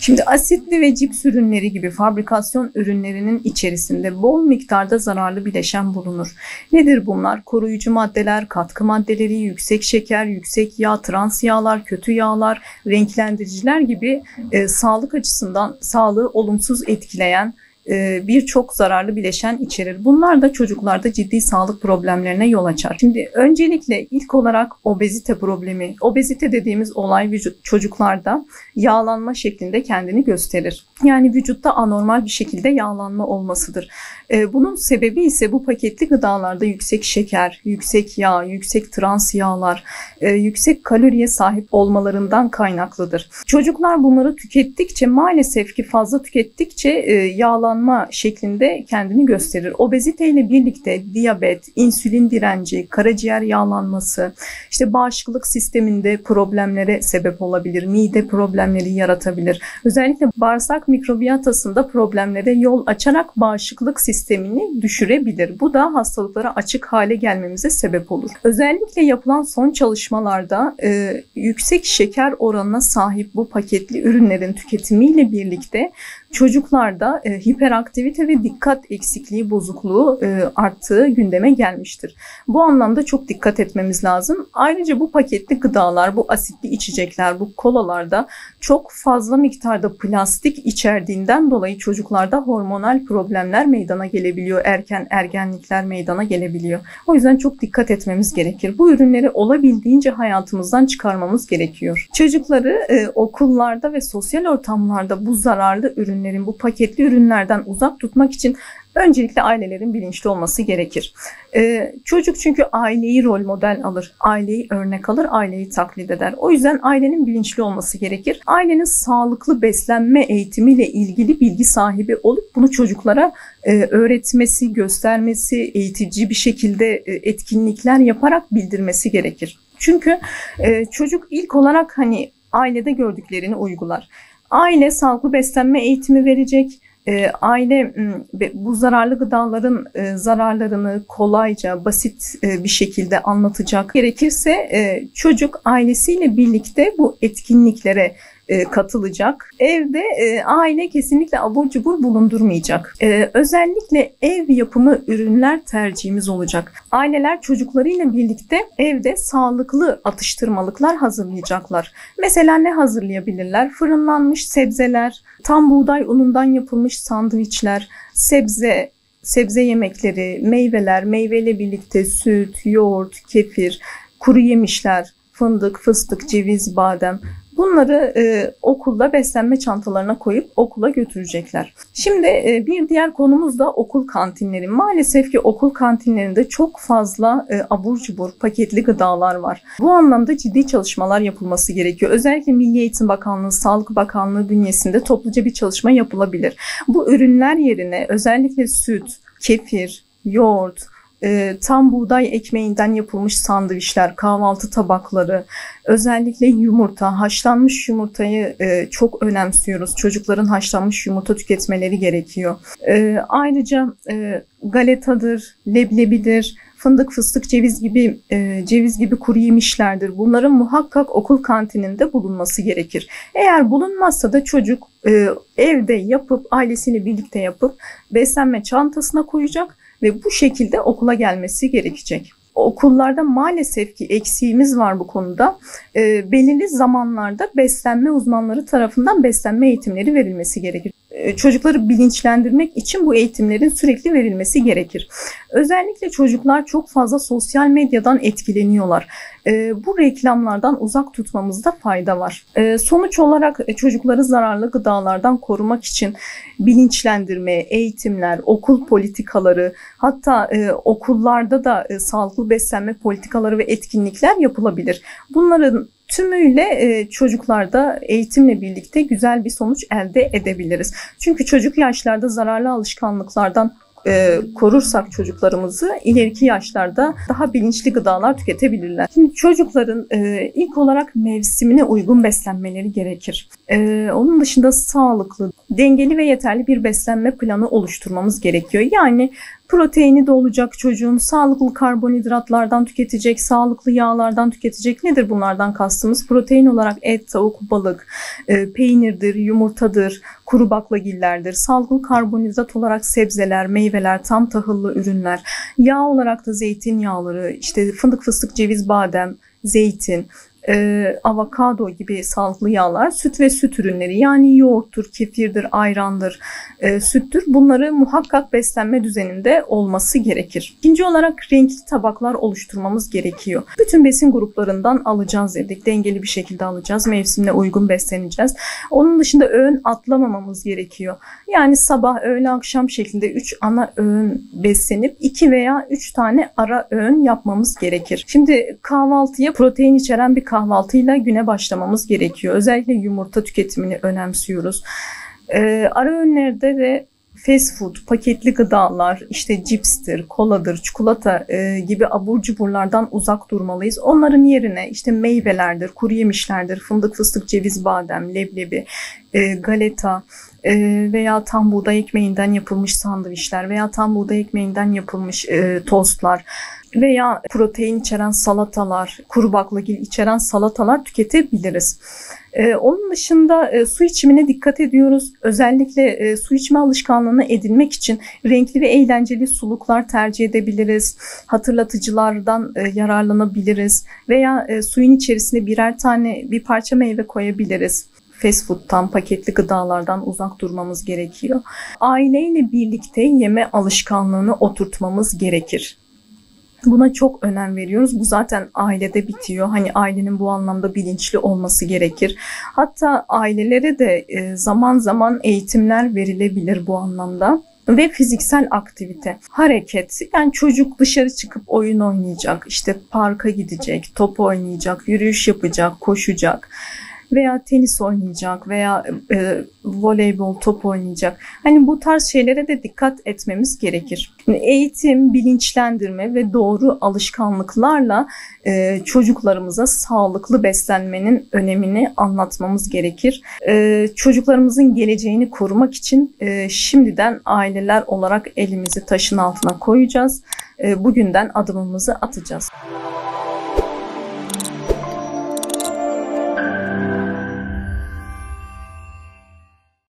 Şimdi asitli ve cips ürünleri gibi fabrikasyon ürünlerinin içerisinde bol miktarda zararlı bileşen bulunur. Nedir bunlar? Koruyucu maddeler, katkı maddeleri, yüksek şeker, yüksek yağ, trans yağlar, kötü yağlar, renklendiriciler gibi sağlık açısından sağlığı olumsuz etkileyen birçok zararlı bileşen içerir. Bunlar da çocuklarda ciddi sağlık problemlerine yol açar. Şimdi öncelikle ilk olarak obezite problemi. Obezite dediğimiz olay çocuklarda yağlanma şeklinde kendini gösterir. Yani vücutta anormal bir şekilde yağlanma olmasıdır. Bunun sebebi ise bu paketli gıdalarda yüksek şeker, yüksek yağ, yüksek trans yağlar, yüksek kaloriye sahip olmalarından kaynaklıdır. Çocuklar bunları tükettikçe, maalesef ki fazla tükettikçe yağlanma şeklinde kendini gösterir. Obezite ile birlikte diyabet, insülin direnci, karaciğer yağlanması, işte bağışıklık sisteminde problemlere sebep olabilir, mide problemleri yaratabilir. Özellikle bağırsak mikrobiyatasında problemlere yol açarak bağışıklık sistemini düşürebilir. Bu da hastalıklara açık hale gelmemize sebep olur. Özellikle yapılan son çalışmalarda yüksek şeker oranına sahip bu paketli ürünlerin tüketimiyle birlikte çocuklarda hiperaktivite ve dikkat eksikliği bozukluğu arttığı gündeme gelmiştir. Bu anlamda çok dikkat etmemiz lazım. Ayrıca bu paketli gıdalar, bu asitli içecekler, bu kolalarda çok fazla miktarda plastik içerdiğinden dolayı çocuklarda hormonal problemler meydana gelebiliyor. Erken ergenlikler meydana gelebiliyor. O yüzden çok dikkat etmemiz gerekir. Bu ürünleri olabildiğince hayatımızdan çıkarmamız gerekiyor. Çocukları okullarda ve sosyal ortamlarda bu zararlı ürünlerin, bu paketli ürünlerden uzak tutmak için öncelikle ailelerin bilinçli olması gerekir. Çocuk çünkü aileyi rol model alır, aileyi örnek alır, aileyi taklit eder. O yüzden ailenin bilinçli olması gerekir. Ailenin sağlıklı beslenme eğitimiyle ilgili bilgi sahibi olup bunu çocuklara öğretmesi, göstermesi, eğitici bir şekilde etkinlikler yaparak bildirmesi gerekir. Çünkü çocuk ilk olarak ailede gördüklerini uygular. Aile sağlıklı beslenme eğitimi verecek. Aile bu zararlı gıdaların zararlarını kolayca, basit bir şekilde anlatacak. Gerekirse çocuk ailesiyle birlikte bu etkinliklere katılacak. Evde aile kesinlikle abur cubur bulundurmayacak. Özellikle ev yapımı ürünler tercihimiz olacak. Aileler çocuklarıyla birlikte evde sağlıklı atıştırmalıklar hazırlayacaklar. Mesela ne hazırlayabilirler? Fırınlanmış sebzeler, tam buğday unundan yapılmış sandviçler, sebze yemekleri, meyveler, meyveyle birlikte süt, yoğurt, kefir, kuru yemişler, fındık, fıstık, ceviz, badem. Bunları okulda beslenme çantalarına koyup okula götürecekler. Şimdi bir diğer konumuz da okul kantinleri. Maalesef ki okul kantinlerinde çok fazla abur cubur, paketli gıdalar var. Bu anlamda ciddi çalışmalar yapılması gerekiyor. Özellikle Milli Eğitim Bakanlığı, Sağlık Bakanlığı bünyesinde topluca bir çalışma yapılabilir. Bu ürünler yerine özellikle süt, kefir, yoğurt, tam buğday ekmeğinden yapılmış sandviçler, kahvaltı tabakları, özellikle yumurta, haşlanmış yumurtayı çok önemsiyoruz. Çocukların haşlanmış yumurta tüketmeleri gerekiyor. Ayrıca galetadır, leblebidir, fındık, fıstık, ceviz gibi kuru yemişlerdir. Bunların muhakkak okul kantininde bulunması gerekir. Eğer bulunmazsa da çocuk evde yapıp, ailesiyle birlikte yapıp beslenme çantasına koyacak ve bu şekilde okula gelmesi gerekecek. Okullarda maalesef ki eksiğimiz var bu konuda. Belirli zamanlarda beslenme uzmanları tarafından beslenme eğitimleri verilmesi gerekir. Çocukları bilinçlendirmek için bu eğitimlerin sürekli verilmesi gerekir. Özellikle çocuklar çok fazla sosyal medyadan etkileniyorlar. Bu reklamlardan uzak tutmamızda fayda var. Sonuç olarak çocukları zararlı gıdalardan korumak için bilinçlendirme, eğitimler, okul politikaları, hatta okullarda da sağlıklı beslenme politikaları ve etkinlikler yapılabilir. Bunların tümüyle çocuklarda eğitimle birlikte güzel bir sonuç elde edebiliriz. Çünkü çocuk yaşlarda zararlı alışkanlıklardan korursak çocuklarımızı ileriki yaşlarda daha bilinçli gıdalar tüketebilirler. Şimdi çocukların ilk olarak mevsimine uygun beslenmeleri gerekir. Onun dışında sağlıklı, dengeli ve yeterli bir beslenme planı oluşturmamız gerekiyor. Yani Proteini de olacak çocuğun, sağlıklı karbonhidratlardan tüketecek, sağlıklı yağlardan tüketecek. Nedir bunlardan kastımız? Protein olarak et, tavuk, balık, peynirdir, yumurtadır, kuru baklagillerdir. Sağlıklı karbonhidrat olarak sebzeler, meyveler, tam tahıllı ürünler. Yağ olarak da zeytinyağları, işte fındık, fıstık, ceviz, badem, zeytin, avokado gibi sağlıklı yağlar, süt ve süt ürünleri yani yoğurttur, kefirdir, ayrandır, süttür. Bunları muhakkak beslenme düzeninde olması gerekir. İkinci olarak renkli tabaklar oluşturmamız gerekiyor. Bütün besin gruplarından alacağız dedik. Dengeli bir şekilde alacağız. Mevsimine uygun besleneceğiz. Onun dışında öğün atlamamamız gerekiyor. Yani sabah, öğle, akşam şeklinde 3 ana öğün beslenip 2 veya 3 tane ara öğün yapmamız gerekir. Şimdi kahvaltıya protein içeren bir kahvaltıyla güne başlamamız gerekiyor. Özellikle yumurta tüketimini önemsiyoruz. Ara öğünlerde de fast food, paketli gıdalar, işte cipstir, koladır, çikolata gibi abur cuburlardan uzak durmalıyız. Onların yerine işte meyvelerdir, kuru yemişlerdir, fındık, fıstık, ceviz, badem, leblebi, galeta veya tam buğday ekmeğinden yapılmış sandviçler veya tam buğday ekmeğinden yapılmış tostlar veya protein içeren salatalar, kuru baklagil içeren salatalar tüketebiliriz. Onun dışında su içimine dikkat ediyoruz. Özellikle su içme alışkanlığını edinmek için renkli ve eğlenceli suluklar tercih edebiliriz. Hatırlatıcılardan yararlanabiliriz. Veya suyun içerisine bir parça meyve koyabiliriz. Fast food'tan, paketli gıdalardan uzak durmamız gerekiyor. Aileyle birlikte yeme alışkanlığını oturtmamız gerekir. Buna çok önem veriyoruz. Bu zaten ailede bitiyor. Hani ailenin bu anlamda bilinçli olması gerekir. Hatta ailelere de zaman zaman eğitimler verilebilir bu anlamda. Ve fiziksel aktivite, hareket. Yani çocuk dışarı çıkıp oyun oynayacak, işte parka gidecek, top oynayacak, yürüyüş yapacak, koşacak veya tenis oynayacak veya voleybol, top oynayacak. Hani bu tarz şeylere de dikkat etmemiz gerekir. Eğitim, bilinçlendirme ve doğru alışkanlıklarla çocuklarımıza sağlıklı beslenmenin önemini anlatmamız gerekir. Çocuklarımızın geleceğini korumak için şimdiden aileler olarak elimizi taşın altına koyacağız. Bugünden adımımızı atacağız.